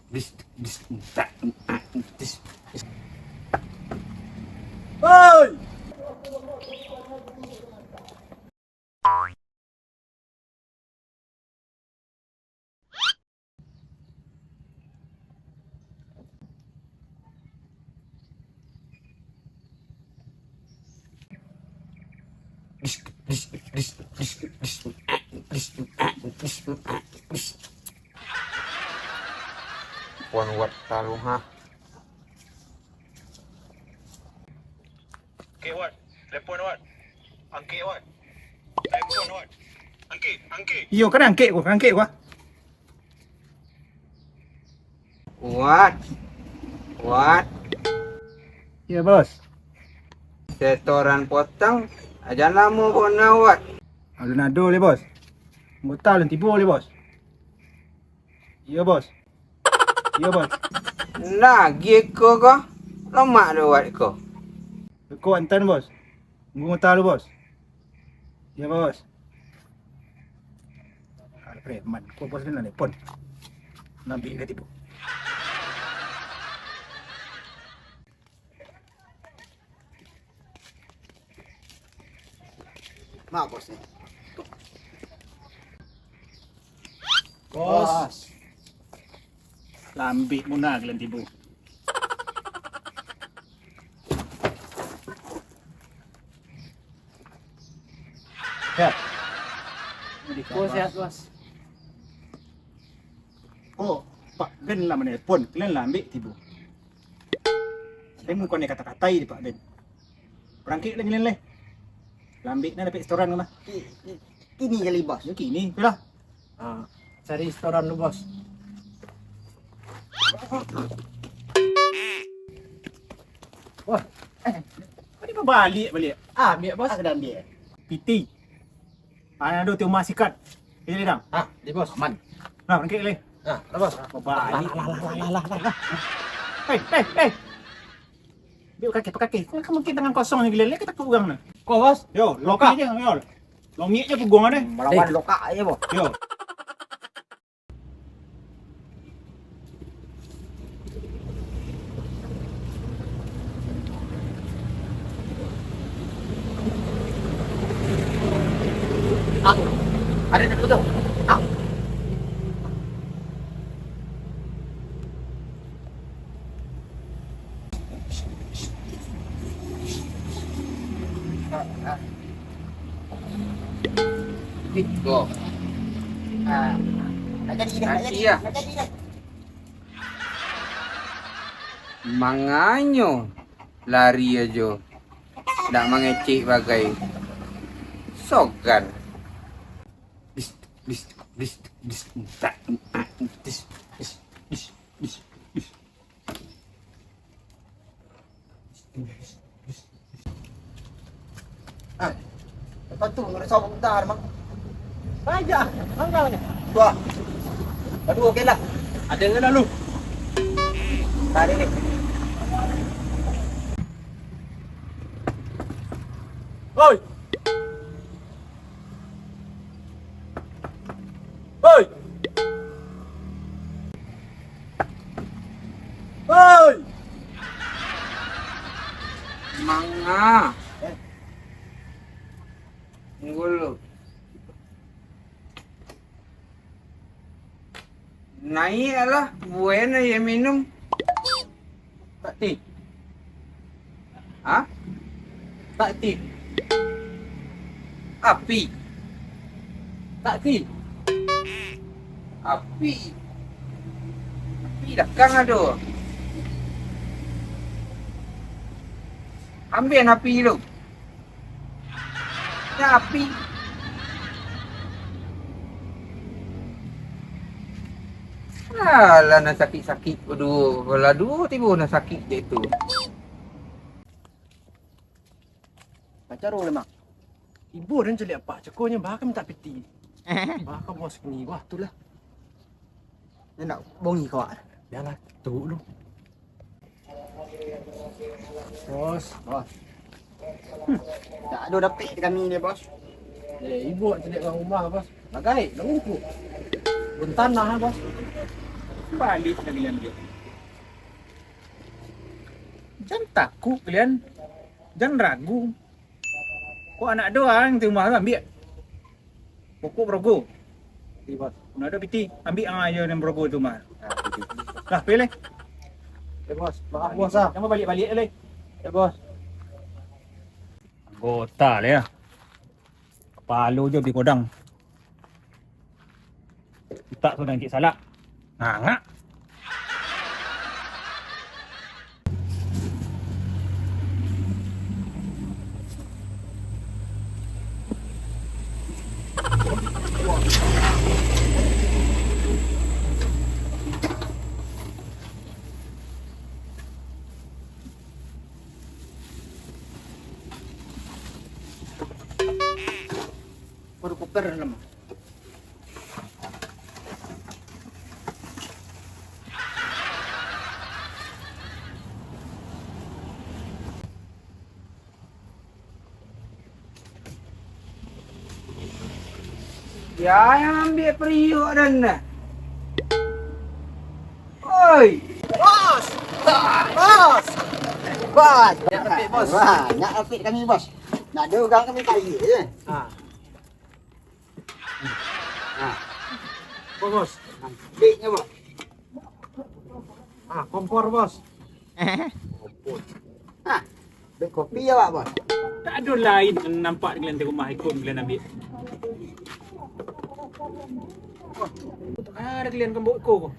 Oi! Puan wat talu ha. Okay, what? Telefon what? Angkit what? Telefon what? Angkit. Iyo, kan angkit gua. Wat. Iya, Bos. Setoran potong. Aja namu pun nawat. Ada nado le, Bos. Mutal dan tibu le, Bos. Iya, Bos. Lagi ko. Lemak do wat ko. Kau antan, Bos. Gua mutal lu, Bos. Iya, Bos. Ada preman. Kau Bos ni nak telepon. Nampi ke tibu. Mak bos ni. Bos. Lambi muna kalian tibu. Sehat. Bos sehat bos. Oh, Pak Ben lah menelpon. Kalian lambi tibu. Saya mau kau kata-katai di Pak Ben. Perangkit lagi kalian leh. Lambi na dapat restoran mah. Kini kali bos. Ya kini, lah. Cari restoran lu bos. Wah, ini balik. Biar bos. Sedang dia. PT. Ada tu masih kat. Ini dah. Di bos. Aman. Nah, perangkit leh. Bos. Balik. Hei. Biar kaki. Kau mungkin tangan kosong ni kalian leh kita pegang nah. Kau bos. Yo, loka je, yo. Longit je pegang ada. Melawan loka aja bos. Yo. Ada nak tutup. Go. Nak jadi Iya. Manganyo lari aja. Ndak mengecek bagai sogan. Lepas tu ada sawah bentar mak. Aja. Mangga aja. Tua. Aduh okey lah. Ada ke lalu? Tadi ni. Oi. Manga. Ngulu. Naik lah, buena ya minum. Tak ti. Hah? Tak ti. Api. Tak ti. Api. Api dah kang ada. Ambil api lu. Ya api. Alah nak sakit-sakit aduh. Kalau dua tiba nak sakit dia tu. Macam ro lemak. Ibu dan celik apa? Cekonya bahkan tak peti. Bahkan bos ni. Wah, itulah. Dia nak bongi kau ah. Janganlah tu lu. Bos. Tak ada dapat kami ni bos. Ibu celik kat rumah bos. Bagai, dah rumput. Buntan lah bos. Balik na kalian dia. Jangan takut kalian. Jangan ragu. Kok anak doang di rumah tu ambil. Pokok berogo. Tiba. Nak ada piti, ambil aja yang berogo tu mah. Lah, pilih. Ya bos, maaf bos ah. Jangan balik-balik lagi. Ya bos. Anggota lah ya. Kepala je di kodang. Tak sudah nak salah. Ngak. Baru koper dalam. Ya, yang ambil periuk dan dah. Oi, Bos! Bos! Bos! Nak apik bos. Wah, nak apik kami bos. Nak ada orang kami kali je. Ha. Ha, Bos. apiknya bos. Ah, kompor bos. Ha. Bek kopi ya pak bos. Tak ada lain yang nampak kalian di rumah ikut kalian ambil. Ada kalian kembok ko.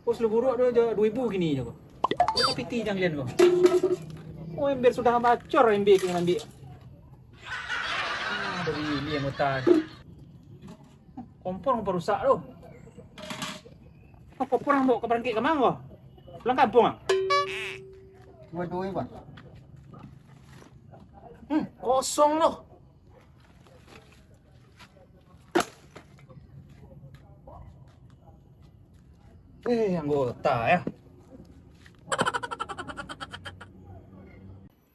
Pos lu buruk tu je 2000 gini je ko. Kau piti jangan kalian ko. Oh, ember sudah bacor ember kalian ambil. Dari ini yang otak. Kompor rusak tu. Apa orang bawa ke berangkit ke mana ko? Pulang kampung ah. Dua-dua bos. Kosong loh. Anggota ya.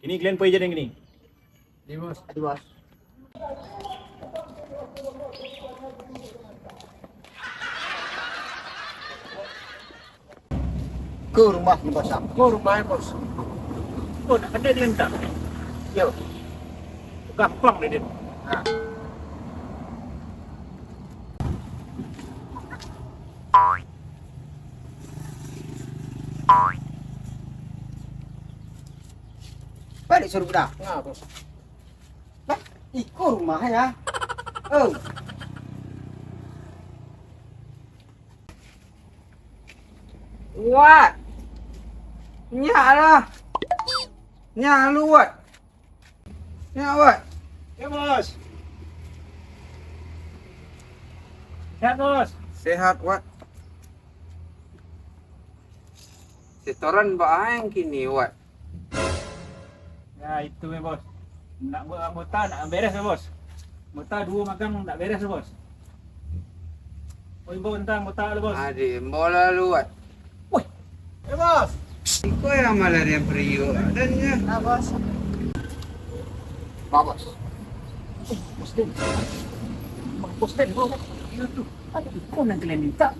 Ini kalian pergi je dengan gini. Di bos. Aduh bos. Ke rumah ni bos. Kau rumah bos. Oh, nak ada kalian tak? Yo. Gampang dia. Balik suruh budak. Ha bos. Lah, ikut rumah ya. Oh. Wat. Nyak lah. Nyak lu Wat. Nyak Wat. Ya bos. Ya bos. Sehat Wat. Setoran baang kini Wat. Ya itu ya bos. Nak buat anggota nak beres ya bos. Anggota 2 magang nak beres ya bos. Oh ibu entah anggota lu bos. Adik, bola lu Wat. Ya bos. Iko yang malah dia periuk adanya. Nah bos. Pak bos. Bos Den. Bos Den bos. Ya tu. Ada kau nak kalian minta.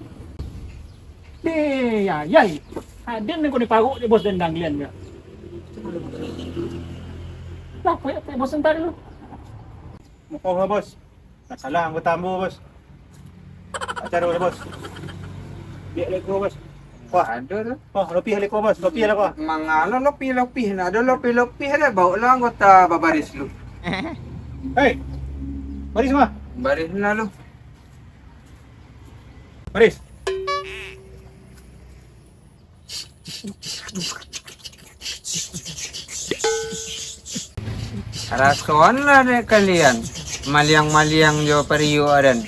Ya. Ada ni kau ni paruk dia bos dendang kalian ya. Lah, kau bos entar dulu. Oh bos. Tak salah anggota ambo bos. Acara dia bos. Biar leko bos. Wah, Ada tu. oh lebih leko bos. Lebih lah kau. Mangalo lopi-lopi, nak ada lopi-lopi ada bawa lah anggota babaris lu. Hei. Mari semua. Baris na lu. Baris. Rasawan lah deh kalian. Maliang-maliang jo periuk adan.